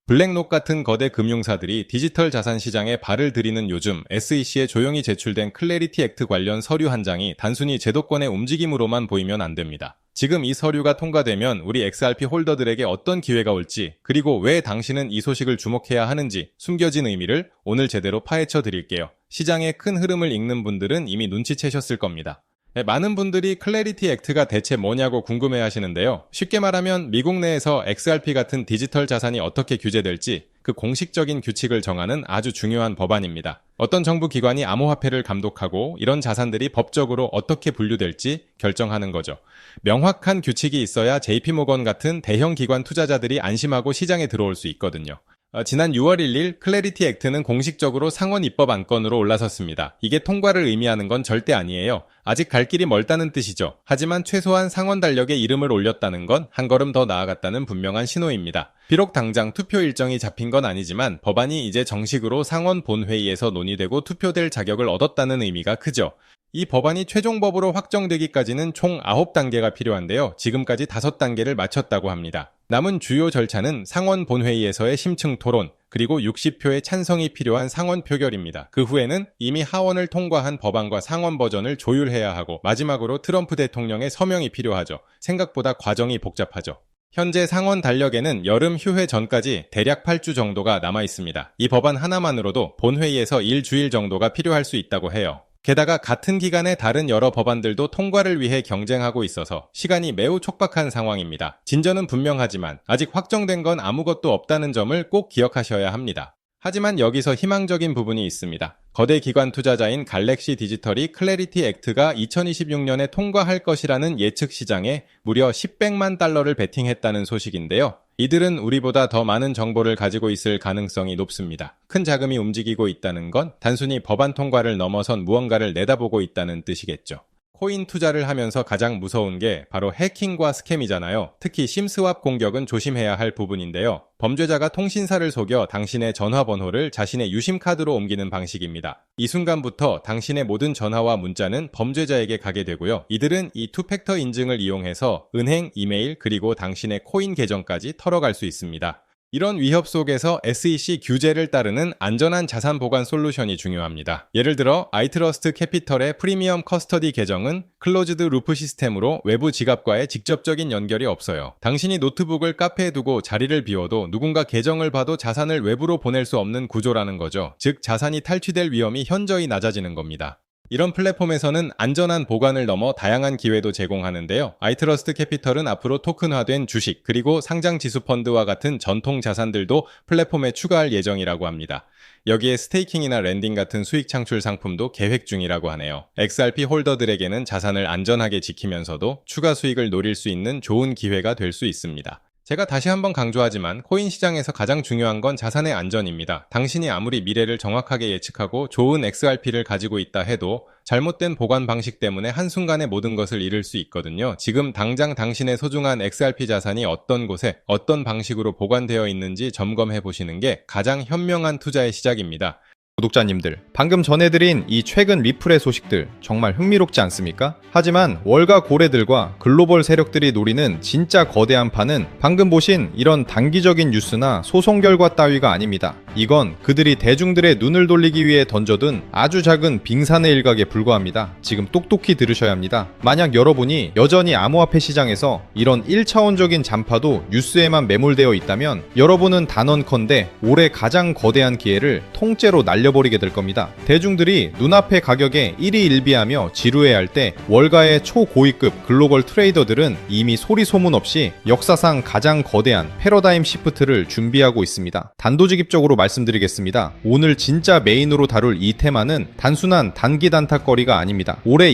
블랙록 같은 거대 금융사들이 디지털 자산 시장에 발을 들이는 요즘 SEC에 조용히 제출된 클래리티 액트 관련 서류 한 장이 단순히 제도권의 움직임으로만 보이면 안 됩니다. 지금 이 서류가 통과되면 우리 XRP 홀더들에게 어떤 기회가 올지, 그리고 왜 당신은 이 소식을 주목해야 하는지 숨겨진 의미를 오늘 제대로 파헤쳐 드릴게요. 시장의 큰 흐름을 읽는 분들은 이미 눈치채셨을 겁니다. 많은 분들이 클래리티 액트가 대체 뭐냐고 궁금해 하시는데요. 쉽게 말하면 미국 내에서 XRP 같은 디지털 자산이 어떻게 규제될지 그 공식적인 규칙을 정하는 아주 중요한 법안입니다. 어떤 정부 기관이 암호화폐를 감독하고 이런 자산들이 법적으로 어떻게 분류될지 결정하는 거죠. 명확한 규칙이 있어야 JP모건 같은 대형 기관 투자자들이 안심하고 시장에 들어올 수 있거든요. 지난 6월 1일 클래리티 액트는 공식적으로 상원 입법 안건으로 올라섰습니다. 이게 통과를 의미하는 건 절대 아니에요. 아직 갈 길이 멀다는 뜻이죠. 하지만 최소한 상원 달력에 이름을 올렸다는 건 한 걸음 더 나아갔다는 분명한 신호입니다. 비록 당장 투표 일정이 잡힌 건 아니지만 법안이 이제 정식으로 상원 본회의에서 논의되고 투표될 자격을 얻었다는 의미가 크죠. 이 법안이 최종법으로 확정되기까지는 총 9단계가 필요한데요. 지금까지 5단계를 마쳤다고 합니다. 남은 주요 절차는 상원 본회의에서의 심층 토론, 그리고 60표의 찬성이 필요한 상원 표결입니다. 그 후에는 이미 하원을 통과한 법안과 상원 버전을 조율해야 하고 마지막으로 트럼프 대통령의 서명이 필요하죠. 생각보다 과정이 복잡하죠. 현재 상원 달력에는 여름 휴회 전까지 대략 8주 정도가 남아 있습니다. 이 법안 하나만으로도 본회의에서 일주일 정도가 필요할 수 있다고 해요. 게다가 같은 기간에 다른 여러 법안들도 통과를 위해 경쟁하고 있어서 시간이 매우 촉박한 상황입니다. 진전은 분명하지만 아직 확정된 건 아무것도 없다는 점을 꼭 기억하셔야 합니다. 하지만 여기서 희망적인 부분이 있습니다. 거대 기관 투자자인 갈렉시 디지털이 클래리티 액트가 2026년에 통과할 것이라는 예측 시장에 무려 10백만 달러를 베팅했다는 소식인데요. 이들은 우리보다 더 많은 정보를 가지고 있을 가능성이 높습니다. 큰 자금이 움직이고 있다는 건 단순히 법안 통과를 넘어선 무언가를 내다보고 있다는 뜻이겠죠. 코인 투자를 하면서 가장 무서운 게 바로 해킹과 스캠이잖아요. 특히 심스왑 공격은 조심해야 할 부분인데요. 범죄자가 통신사를 속여 당신의 전화번호를 자신의 유심카드로 옮기는 방식입니다. 이 순간부터 당신의 모든 전화와 문자는 범죄자에게 가게 되고요. 이들은 이 투팩터 인증을 이용해서 은행, 이메일, 그리고 당신의 코인 계정까지 털어갈 수 있습니다. 이런 위협 속에서 SEC 규제를 따르는 안전한 자산 보관 솔루션이 중요합니다. 예를 들어 아이트러스트 캐피털의 프리미엄 커스터디 계정은 클로즈드 루프 시스템으로 외부 지갑과의 직접적인 연결이 없어요. 당신이 노트북을 카페에 두고 자리를 비워도 누군가 계정을 봐도 자산을 외부로 보낼 수 없는 구조라는 거죠. 즉 자산이 탈취될 위험이 현저히 낮아지는 겁니다. 이런 플랫폼에서는 안전한 보관을 넘어 다양한 기회도 제공하는데요. 아이트러스트 캐피털은 앞으로 토큰화된 주식 그리고 상장 지수 펀드와 같은 전통 자산들도 플랫폼에 추가할 예정이라고 합니다. 여기에 스테이킹이나 랜딩 같은 수익 창출 상품도 계획 중이라고 하네요. XRP 홀더들에게는 자산을 안전하게 지키면서도 추가 수익을 노릴 수 있는 좋은 기회가 될 수 있습니다. 제가 다시 한번 강조하지만 코인 시장에서 가장 중요한 건 자산의 안전입니다. 당신이 아무리 미래를 정확하게 예측하고 좋은 XRP를 가지고 있다 해도 잘못된 보관 방식 때문에 한순간에 모든 것을 잃을 수 있거든요. 지금 당장 당신의 소중한 XRP 자산이 어떤 곳에 어떤 방식으로 보관되어 있는지 점검해 보시는 게 가장 현명한 투자의 시작입니다. 구독자님들, 방금 전해드린 이 최근 리플의 소식들 정말 흥미롭지 않습니까? 하지만 월가 고래들과 글로벌 세력들이 노리는 진짜 거대한 판은 방금 보신 이런 단기적인 뉴스나 소송 결과 따위가 아닙니다. 이건 그들이 대중들의 눈을 돌리기 위해 던져둔 아주 작은 빙산의 일각에 불과합니다. 지금 똑똑히 들으셔야 합니다. 만약 여러분이 여전히 암호화폐 시장에서 이런 1차원적인 잔파도 뉴스에만 매몰되어 있다면 여러분은 단언컨대 올해 가장 거대한 기회를 통째로 날려버리게 될 겁니다. 대중들이 눈앞의 가격에 일희일비하며 지루해할 때 월가의 초고위급 글로벌 트레이더들은 이미 소리소문 없이 역사상 가장 거대한 패러다임 시프트를 준비하고 있습니다. 단도직입적으로 말씀드리겠습니다. 오늘 진짜 메인으로 다룰 이 테마는 단순한 단기 단타거리가 아닙니다. 올해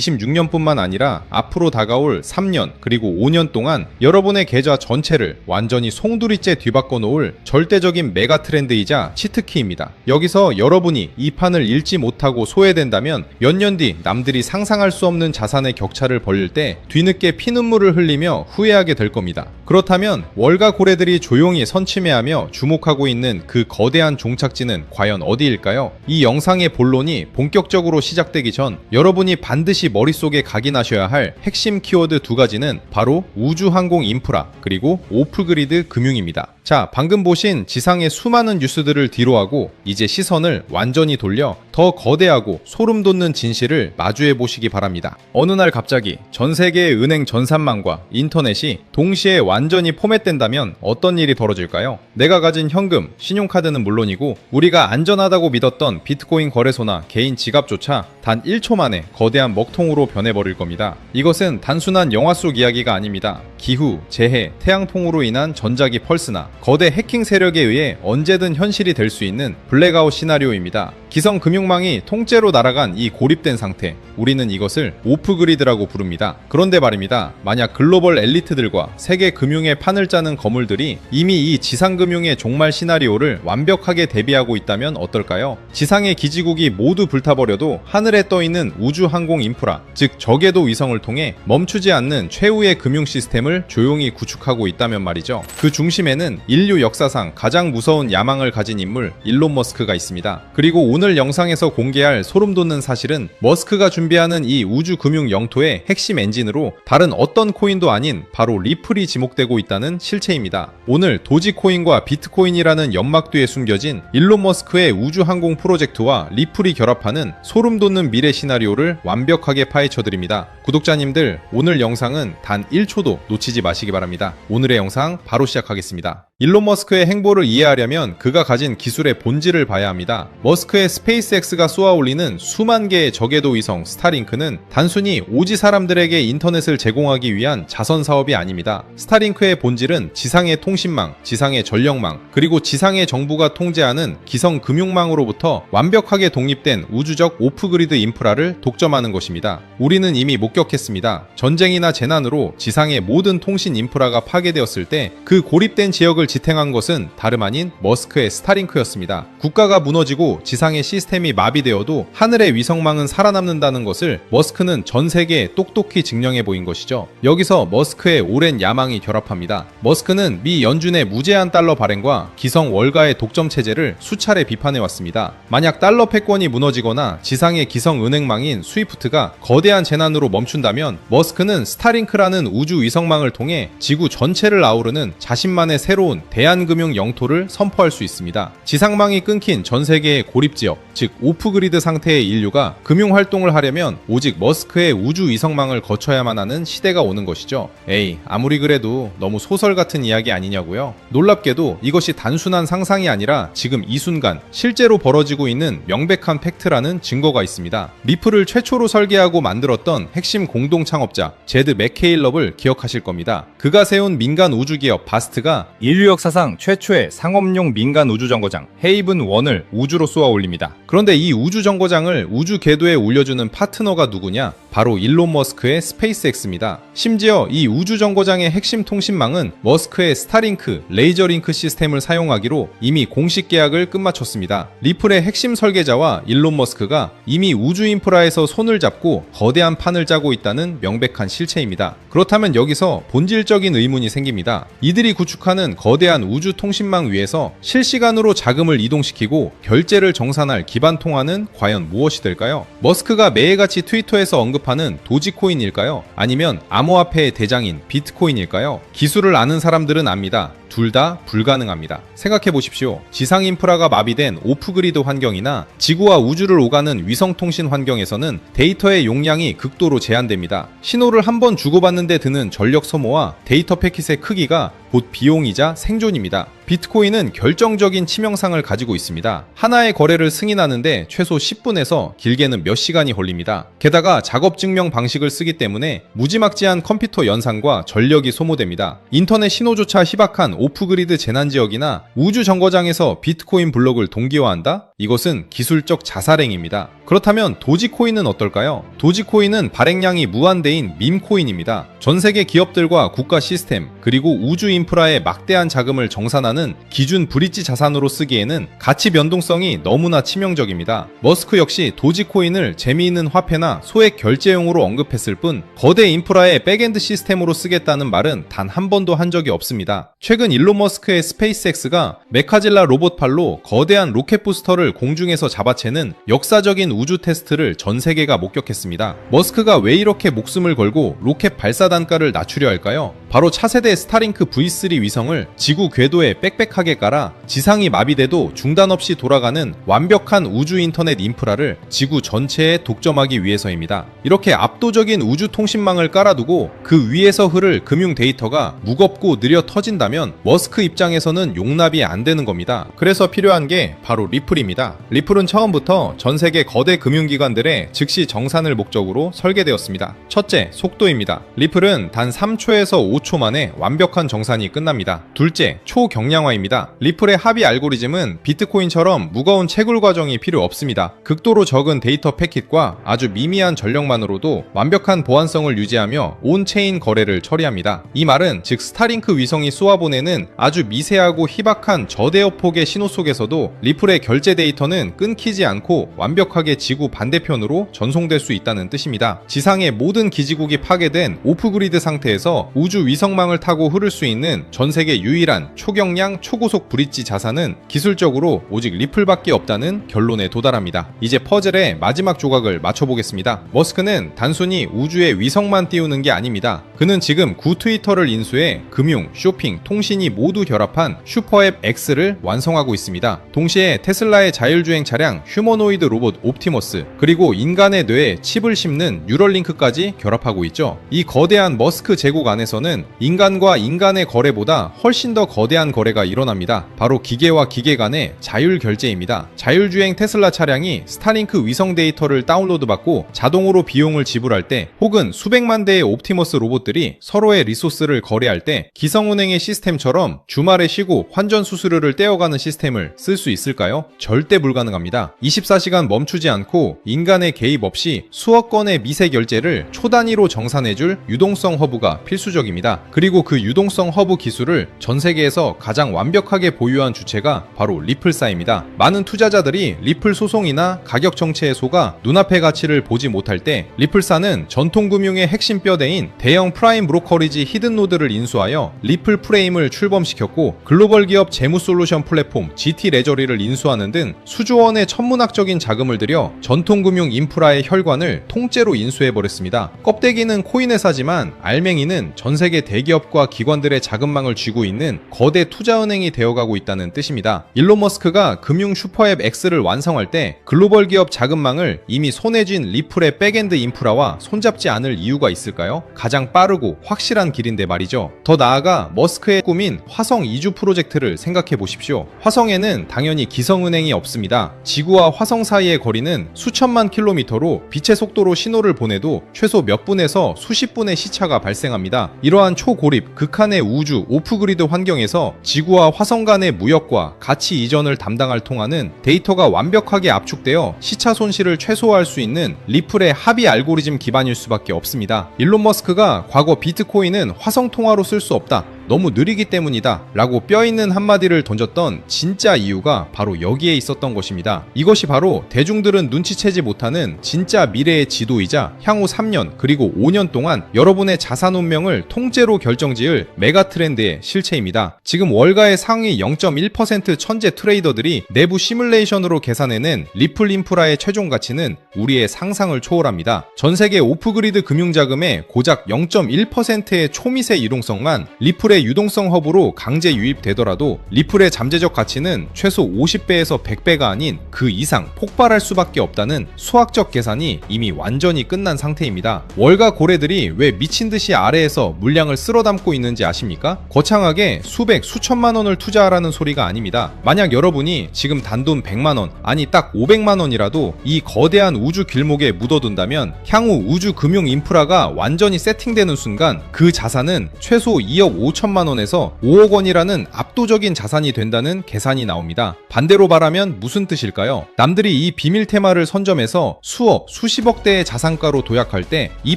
2026년뿐만 아니라 앞으로 다가올 3년 그리고 5년 동안 여러분의 계좌 전체를 완전히 송두리째 뒤바꿔 놓을 절대적인 메가 트렌드이자 치트키입니다. 여기서 여러분이 이 판을 읽지 못하고 소외된다면 몇 년 뒤 남들이 상상할 수 없는 자산의 격차를 벌릴 때 뒤늦게 피눈물을 흘리며 후회하게 될 겁니다. 그렇다면 월가 고래들이 조용히 선침해하며 주목하고 있는 그 거대한 종착지는 과연 어디일까요? 이 영상의 본론이 본격적으로 시작되기 전 여러분이 반드시 머릿속에 각인하셔야 할 핵심 키워드 두 가지는 바로 우주항공 인프라 그리고 오프그리드 금융입니다. 자, 방금 보신 지상의 수많은 뉴스들을 뒤로하고 이제 시선을 완전히 돌려 더 거대하고 소름 돋는 진실을 마주해 보시기 바랍니다. 어느 날 갑자기 전 세계의 은행 전산망과 인터넷이 동시에 완전히 포맷된다면 어떤 일이 벌어질까요? 내가 가진 현금, 신용카드는 물론이고 우리가 안전하다고 믿었던 비트코인 거래소나 개인 지갑조차 단 1초 만에 거대한 먹통으로 변해버릴 겁니다. 이것은 단순한 영화 속 이야기가 아닙니다. 기후, 재해, 태양풍으로 인한 전자기 펄스나 거대 해킹 세력에 의해 언제든 현실이 될 수 있는 블랙아웃 시나리오입니다. 기성 금융망이 통째로 날아간 이 고립된 상태, 우리는 이것을 오프그리드라고 부릅니다. 그런데 말입니다. 만약 글로벌 엘리트들과 세계 금융의 판을 짜는 거물들이 이미 이 지상금융의 종말 시나리오를 완벽하게 대비하고 있다면 어떨까요? 지상의 기지국이 모두 불타버려도 하늘에 떠있는 우주항공 인프라, 즉 저궤도 위성을 통해 멈추지 않는 최후의 금융 시스템을 조용히 구축하고 있다면 말이죠. 그 중심에는 인류 역사상 가장 무서운 야망을 가진 인물 일론 머스크가 있습니다. 그리고 오늘 영상에서 공개할 소름 돋는 사실은 머스크가 준비하는 이 우주 금융 영토의 핵심 엔진으로 다른 어떤 코인도 아닌 바로 리플이 지목되고 있다는 실체입니다. 오늘 도지코인과 비트코인이라는 연막 뒤에 숨겨진 일론 머스크의 우주항공 프로젝트와 리플이 결합하는 소름 돋는 미래 시나리오를 완벽하게 파헤쳐드립니다. 구독자님들, 오늘 영상은 단 1초도 놓치지 마시기 바랍니다. 오늘의 영상 바로 시작하겠습니다. 일론 머스크의 행보를 이해하려면 그가 가진 기술의 본질을 봐야 합니다. 머스크의 스페이스X가 쏘아올리는 수만 개의 저궤도 위성 스타링크는 단순히 오지 사람들에게 인터넷을 제공하기 위한 자선 사업이 아닙니다. 스타링크의 본질은 지상의 통신망, 지상의 전력망, 그리고 지상의 정부가 통제하는 기성 금융망으로부터 완벽하게 독립된 우주적 오프그리드 인프라를 독점하는 것입니다. 우리는 이미 목격했습니다. 전쟁이나 재난으로 지상의 모든 통신 인프라가 파괴되었을 때 그 고립된 지역을 지탱한 것은 다름 아닌 머스크의 스타링크였습니다. 국가가 무너지고 지상의 시스템이 마비되어도 하늘의 위성망은 살아남는다는 것을 머스크는 전 세계에 똑똑히 증명해 보인 것이죠. 여기서 머스크의 오랜 야망이 결합합니다. 머스크는 미 연준의 무제한 달러 발행과 기성 월가의 독점 체제를 수차례 비판해 왔습니다. 만약 달러 패권이 무너지거나 지상의 기성 은행망인 스위프트가 거대한 재난으로 멈춘다면 머스크는 스타링크라는 우주 위성망을 통해 지구 전체를 아우르는 자신만의 새로운 대한금융 영토를 선포할 수 있습니다. 지상망이 끊긴 전 세계의 고립지역, 즉 오프그리드 상태의 인류가 금융활동을 하려면 오직 머스크의 우주 위성망을 거쳐야만 하는 시대가 오는 것이죠. 에이, 아무리 그래도 너무 소설 같은 이야기 아니냐고요? 놀랍게도 이것이 단순한 상상이 아니라 지금 이 순간 실제로 벌어지고 있는 명백한 팩트라는 증거가 있습니다. 리플을 최초로 설계하고 만들었던 핵심 공동 창업자 제드 맥케일럽을 기억하실 겁니다. 그가 세운 민간 우주기업 바스트가 인류 역사상 최초의 상업용 민간 우주정거장 헤이븐 1을 우주로 쏘아 올립니다. 그런데 이 우주정거장을 우주 궤도에 올려주는 파트너가 누구냐? 바로 일론 머스크의 스페이스X입니다. 심지어 이 우주정거장의 핵심 통신망은 머스크의 스타링크, 레이저링크 시스템을 사용하기로 이미 공식 계약을 끝마쳤습니다. 리플의 핵심 설계자와 일론 머스크가 이미 우주 인프라에서 손을 잡고 거대한 판을 짜고 있다는 명백한 실체입니다. 그렇다면 여기서 본질적인 의문이 생깁니다. 이들이 구축하는 거대한 우주 통신망 위에서 실시간으로 자금을 이동시키고 결제를 정산할 기반 통화는 과연 무엇이 될까요? 머스크가 매일같이 트위터에서 언급하는 도지코인일까요? 아니면 암호화폐의 대장인 비트코인일까요? 기술을 아는 사람들은 압니다. 둘 다 불가능합니다. 생각해 보십시오. 지상 인프라가 마비된 오프그리드 환경이나 지구와 우주를 오가는 위성통신 환경에서는 데이터의 용량이 극도로 제한됩니다. 신호를 한 번 주고받는데 드는 전력 소모와 데이터 패킷의 크기가 곧 비용이자 생존입니다. 비트코인은 결정적인 치명상을 가지고 있습니다. 하나의 거래를 승인하는데 최소 10분에서 길게는 몇 시간이 걸립니다. 게다가 작업 증명 방식을 쓰기 때문에 무지막지한 컴퓨터 연산과 전력이 소모됩니다. 인터넷 신호조차 희박한 오프그리드 재난지역이나 우주 정거장에서 비트코인 블록을 동기화한다? 이것은 기술적 자살행위입니다. 그렇다면 도지코인은 어떨까요? 도지코인은 발행량이 무한대인 밈코인입니다. 전 세계 기업들과 국가 시스템, 그리고 우주 인프라에 막대한 자금을 정산하는 기준 브릿지 자산으로 쓰기에는 가치 변동성이 너무나 치명적입니다. 머스크 역시 도지코인을 재미있는 화폐나 소액 결제용으로 언급했을 뿐 거대 인프라의 백엔드 시스템으로 쓰겠다는 말은 단 한 번도 한 적이 없습니다. 최근 일론 머스크의 스페이스X가 메카질라 로봇팔로 거대한 로켓 부스터를 공중에서 잡아채는 역사적인 우주 테스트를 전 세계가 목격했습니다. 머스크가 왜 이렇게 목숨을 걸고 로켓 발사 단가를 낮추려 할까요? 바로 차세대 스타링크 V3 위성을 지구 궤도에 빽빽하게 깔아 지상이 마비돼도 중단 없이 돌아가는 완벽한 우주 인터넷 인프라를 지구 전체에 독점하기 위해서입니다. 이렇게 압도적인 우주 통신망을 깔아두고 그 위에서 흐를 금융 데이터가 무겁고 느려 터진다면 머스크 입장에서는 용납이 안 되는 겁니다. 그래서 필요한 게 바로 리플입니다. 리플은 처음부터 전 세계 거대 금융기관들의 즉시 정산을 목적으로 설계되었습니다. 첫째, 속도입니다. 리플은 단 3초에서 5초 만에 완벽한 정산이 끝납니다. 둘째, 초경량화입니다. 리플의 합의 알고리즘은 비트코인처럼 무거운 채굴 과정이 필요 없습니다. 극도로 적은 데이터 패킷과 아주 미미한 전력만으로도 완벽한 보안성을 유지하며 온체인 거래를 처리합니다. 이 말은 즉 스타링크 위성이 쏘아보내는 아주 미세하고 희박한 저대역 폭의 신호 속에서도 리플의 결제 데이터는 끊기지 않고 완벽하게 지구 반대편으로 전송될 수 있다는 뜻입니다. 지상의 모든 기지국이 파괴된 오프그리드 상태에서 우주 위성망을 타고 흐를 수 있는 전 세계 유일한 초경량 초고속 브릿지 자산은 기술적으로 오직 리플밖에 없다는 결론에 도달합니다. 이제 퍼즐의 마지막 조각을 맞춰보겠습니다. 머스크는 단순히 우주에 위성만 띄우는 게 아닙니다. 그는 지금 구 트위터를 인수해 금융, 쇼핑, 통신이 모두 결합한 슈퍼앱 X를 완성하고 있습니다. 동시에 테슬라의 자율주행 차량 휴머노이드 로봇 옵티머스, 그리고 인간의 뇌에 칩을 심는 뉴럴링크까지 결합하고 있죠. 이 거대한 머스크 제국 안에서는 인간과 인간의 거래보다 훨씬 더 거대한 거래가 일어납니다. 바로 기계와 기계 간의 자율 결제입니다. 자율주행 테슬라 차량이 스타링크 위성 데이터를 다운로드받고 자동으로 비용을 지불할 때, 혹은 수백만 대의 옵티머스 로봇들이 서로의 리소스를 거래할 때 기성운행의 시스템처럼 주말에 쉬고 환전 수수료를 떼어가는 시스템을 쓸 수 있을까요? 절대 불가능합니다. 24시간 멈추지 않고 인간의 개입 없이 수억 건의 미세 결제를 초단위로 정산해줄 유동성 허브가 필수적입니다. 그리고 그 유동성 허브 기술을 전 세계에서 가장 완벽하게 보유한 주체가 바로 리플사입니다. 많은 투자자들이 리플 소송이나 가격 정체에 속아 눈앞의 가치를 보지 못할 때 리플사는 전통금융의 핵심 뼈대인 대형 프라임 브로커리지 히든노드를 인수하여 리플 프레임을 출범시켰고, 글로벌 기업 재무 솔루션 플랫폼 GT 레저리를 인수하는 등 수조원의 천문학적인 자금을 들여 전통금융 인프라의 혈관을 통째로 인수해버렸습니다. 껍데기는 코인 회사지만 알맹이는 전 세계 대기업과 기관들의 자금망을 쥐고 있는 거대 투자은행이 되어가고 있다는 뜻입니다. 일론 머스크가 금융 슈퍼앱 X를 완성할 때 글로벌 기업 자금망을 이미 손에 쥔 리플의 백엔드 인프라와 손잡지 않을 이유가 있을까요? 가장 빠르고 확실한 길인데 말이죠. 더 나아가 머스크의 꿈인 화성 이주 프로젝트를 생각해 보십시오. 화성에는 당연히 기성은행이 없습니다. 지구와 화성 사이의 거리는 수천만 킬로미터로 빛의 속도로 신호를 보내도 최소 몇 분에서 수십 분의 시차가 발생합니다. 이러한 초고립, 극한의 우주, 오프그리드 환경에서 지구와 화성 간의 무역과 가치 이전을 담당할 통하는 데이터가 완벽하게 압축되어 시차 손실을 최소화할 수 있는 리플의 합의 알고리즘 기반일 수밖에 없습니다. 일론 머스크가 과거 비트코인은 화성 통화로 쓸 수 없다, 너무 느리기 때문이다 라고 뼈있는 한마디를 던졌던 진짜 이유가 바로 여기에 있었던 것입니다. 이것이 바로 대중들은 눈치채지 못하는 진짜 미래의 지도이자 향후 3년 그리고 5년 동안 여러분의 자산 운명을 통째로 결정지을 메가 트렌드의 실체입니다. 지금 월가의 상위 0.1% 천재 트레이더들이 내부 시뮬레이션으로 계산해낸 리플 인프라의 최종 가치는 우리의 상상을 초월합니다. 전세계 오프그리드 금융자금의 고작 0.1%의 초미세 유동성만 리플의 유동성 허브로 강제 유입되더라도 리플의 잠재적 가치는 최소 50배에서 100배가 아닌 그 이상 폭발할 수밖에 없다는 수학적 계산이 이미 완전히 끝난 상태입니다. 월가 고래들이 왜 미친듯이 아래에서 물량을 쓸어담고 있는지 아십니까? 거창하게 수백, 수천만 원을 투자하라는 소리가 아닙니다. 만약 여러분이 지금 단돈 100만원, 아니 딱 500만원이라도 이 거대한 우주 길목에 묻어둔다면 향후 우주 금융 인프라가 완전히 세팅되는 순간 그 자산은 최소 2억 5천만 원에서 5억 원이라는 압도적인 자산이 된다는 계산이 나옵니다. 반대로 말하면 무슨 뜻일까요? 남들이 이 비밀 테마를 선점해서 수억, 수십억 대의 자산가로 도약할 때 이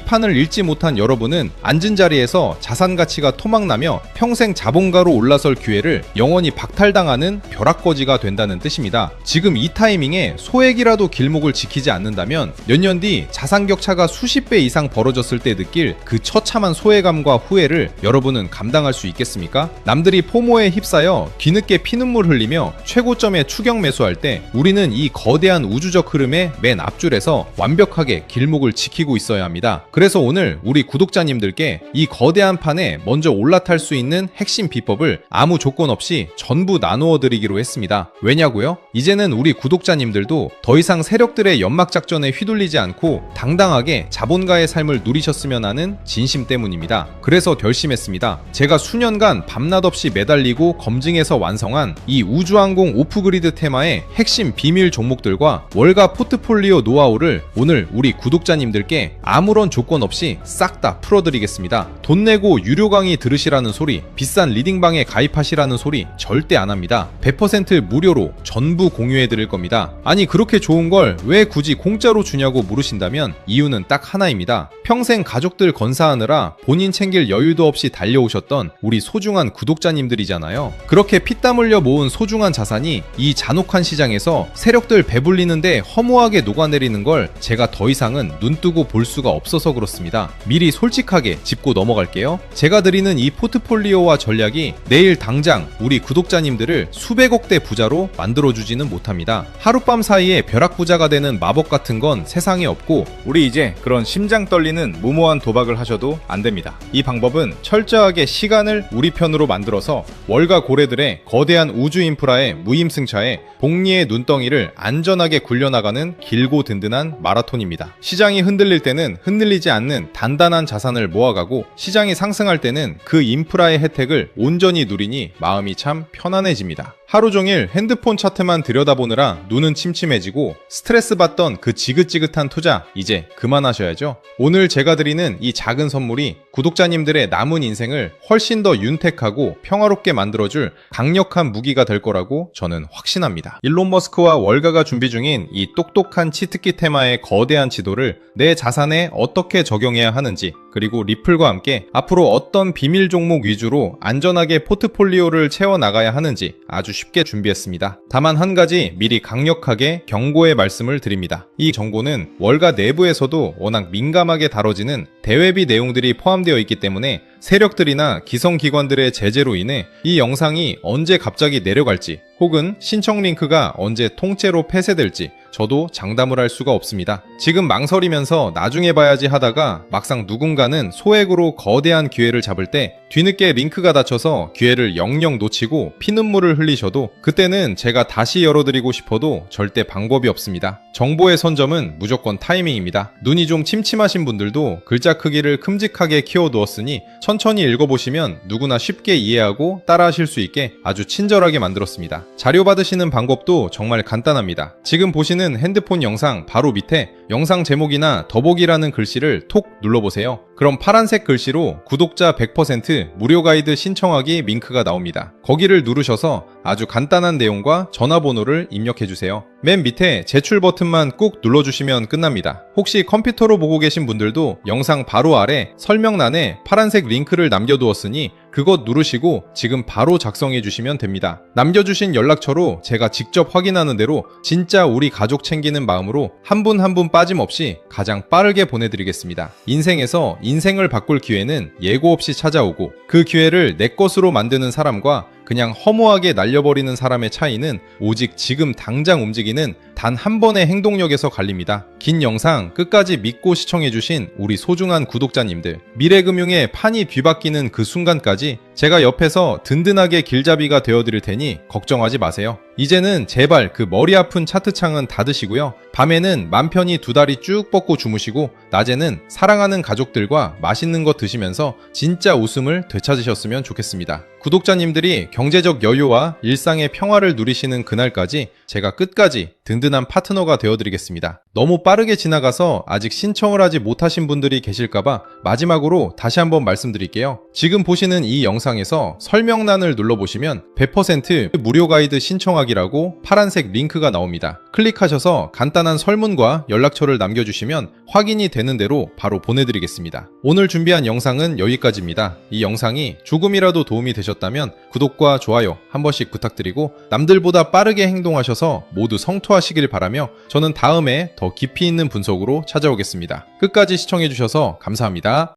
판을 읽지 못한 여러분은 앉은 자리에서 자산 가치가 토막나며 평생 자본가로 올라설 기회를 영원히 박탈당하는 벼락거지가 된다는 뜻입니다. 지금 이 타이밍에 소액이라도 길목을 지키지 않는다면 몇 년 뒤 자산 격차가 수십 배 이상 벌어졌을 때 느낄 그 처참한 소외감과 후회를 여러분은 감당할 수 수 있겠습니까? 남들이 포모에 휩싸여 뒤늦게 피눈물 흘리며 최고점에 추격 매수할 때 우리는 이 거대한 우주적 흐름의 맨 앞줄에서 완벽하게 길목을 지키고 있어야 합니다. 그래서 오늘 우리 구독자님들께 이 거대한 판에 먼저 올라탈 수 있는 핵심 비법을 아무 조건 없이 전부 나누어 드리기로 했습니다. 왜냐고요? 이제는 우리 구독자님들도 더 이상 세력들의 연막 작전에 휘둘리지 않고 당당하게 자본가의 삶을 누리셨으면 하는 진심 때문입니다. 그래서 결심했습니다. 제가 수년간 밤낮 없이 매달리고 검증해서 완성한 이 우주항공 오프그리드 테마의 핵심 비밀 종목들과 월가 포트폴리오 노하우를 오늘 우리 구독자님들께 아무런 조건 없이 싹 다 풀어드리겠습니다. 돈 내고 유료 강의 들으시라는 소리, 비싼 리딩방에 가입하시라는 소리 절대 안 합니다. 100% 무료로 전부 공유해 드릴 겁니다. 아니 그렇게 좋은 걸 왜 굳이 공짜로 주냐고 물으신다면 이유는 딱 하나입니다. 평생 가족들 건사하느라 본인 챙길 여유도 없이 달려오셨던 우리 소중한 구독자님들이잖아요. 그렇게 피땀 흘려 모은 소중한 자산이 이 잔혹한 시장에서 세력들 배불리는데 허무하게 녹아내리는 걸 제가 더 이상은 눈뜨고 볼 수가 없어서 그렇습니다. 미리 솔직하게 짚고 넘어갈게요. 제가 드리는 이 포트폴리오와 전략이 내일 당장 우리 구독자님들을 수백억대 부자로 만들어주지는 못합니다. 하룻밤 사이에 벼락부자가 되는 마법 같은 건 세상에 없고 우리 이제 그런 심장 떨리는 무모한 도박을 하셔도 안 됩니다. 이 방법은 철저하게 시간을 우리 편으로 만들어서 월가 고래들의 거대한 우주 인프라의 무임승차에 복리의 눈덩이를 안전하게 굴려나가는 길고 든든한 마라톤입니다. 시장이 흔들릴 때는 흔들리지 않는 단단한 자산을 모아가고 시장이 상승할 때는 그 인프라의 혜택을 온전히 누리니 마음이 참 편안해집니다. 하루 종일 핸드폰 차트만 들여다보느라 눈은 침침해지고 스트레스 받던 그 지긋지긋한 투자 이제 그만하셔야죠. 오늘 제가 드리는 이 작은 선물이 구독자님들의 남은 인생을 훨씬 더 윤택하고 평화롭게 만들어줄 강력한 무기가 될 거라고 저는 확신합니다. 일론 머스크와 월가가 준비 중인 이 똑똑한 치트키 테마의 거대한 지도를 내 자산에 어떻게 적용해야 하는지, 그리고 리플과 함께 앞으로 어떤 비밀 종목 위주로 안전하게 포트폴리오를 채워나가야 하는지 아주 쉽게 준비했습니다. 다만 한 가지 미리 강력하게 경고의 말씀을 드립니다. 이 정보는 월가 내부에서도 워낙 민감하게 다뤄지는 대외비 내용들이 포함되어 있기 때문에 세력들이나 기성기관들의 제재로 인해 이 영상이 언제 갑자기 내려갈지 혹은 신청 링크가 언제 통째로 폐쇄될지 저도 장담을 할 수가 없습니다. 지금 망설이면서 나중에 봐야지 하다가 막상 누군가는 소액으로 거대한 기회를 잡을 때 뒤늦게 링크가 닫혀서 기회를 영영 놓치고 피눈물을 흘리셔도 그때는 제가 다시 열어드리고 싶어도 절대 방법이 없습니다. 정보의 선점은 무조건 타이밍입니다. 눈이 좀 침침하신 분들도 글자 크기를 큼직하게 키워두었으니 천천히 읽어보시면 누구나 쉽게 이해하고 따라하실 수 있게 아주 친절하게 만들었습니다. 자료 받으시는 방법도 정말 간단합니다. 지금 보시는 핸드폰 영상 바로 밑에 영상 제목이나 더보기라는 글씨를 톡 눌러보세요. 그럼 파란색 글씨로 구독자 100% 무료 가이드 신청하기 링크가 나옵니다. 거기를 누르셔서 아주 간단한 내용과 전화번호를 입력해주세요. 맨 밑에 제출 버튼만 꾹 눌러주시면 끝납니다. 혹시 컴퓨터로 보고 계신 분들도 영상 바로 아래 설명란에 파란색 링크를 남겨두었으니 그것 누르시고 지금 바로 작성해 주시면 됩니다. 남겨주신 연락처로 제가 직접 확인하는 대로 진짜 우리 가족 챙기는 마음으로 한 분 한 분 빠짐없이 가장 빠르게 보내드리겠습니다. 인생에서 인생을 바꿀 기회는 예고 없이 찾아오고 그 기회를 내 것으로 만드는 사람과 그냥 허무하게 날려버리는 사람의 차이는 오직 지금 당장 움직이는 단 한 번의 행동력에서 갈립니다. 긴 영상 끝까지 믿고 시청해주신 우리 소중한 구독자님들, 미래금융의 판이 뒤바뀌는 그 순간까지 제가 옆에서 든든하게 길잡이가 되어드릴 테니 걱정하지 마세요. 이제는 제발 그 머리 아픈 차트창은 닫으시고요. 밤에는 맘 편히 두 다리 쭉 뻗고 주무시고 낮에는 사랑하는 가족들과 맛있는 거 드시면서 진짜 웃음을 되찾으셨으면 좋겠습니다. 구독자님들이 경제적 여유와 일상의 평화를 누리시는 그날까지 제가 끝까지 든든한 파트너가 되어드리겠습니다. 너무 빠르게 지나가서 아직 신청을 하지 못하신 분들이 계실까봐 마지막으로 다시 한번 말씀드릴게요. 지금 보시는 이 영상에서 설명란을 눌러보시면 100% 무료 가이드 신청하기라고 파란색 링크가 나옵니다. 클릭하셔서 간단한 설문과 연락처를 남겨주시면 확인이 되는 대로 바로 보내드리겠습니다. 오늘 준비한 영상은 여기까지입니다. 이 영상이 조금이라도 도움이 되셨다면 구독과 좋아요 한 번씩 부탁드리고 남들보다 빠르게 행동하셔서 모두 성투하시길 바라며 저는 다음에 더 깊이 있는 분석으로 찾아오겠습니다. 끝까지 시청해주셔서 감사합니다.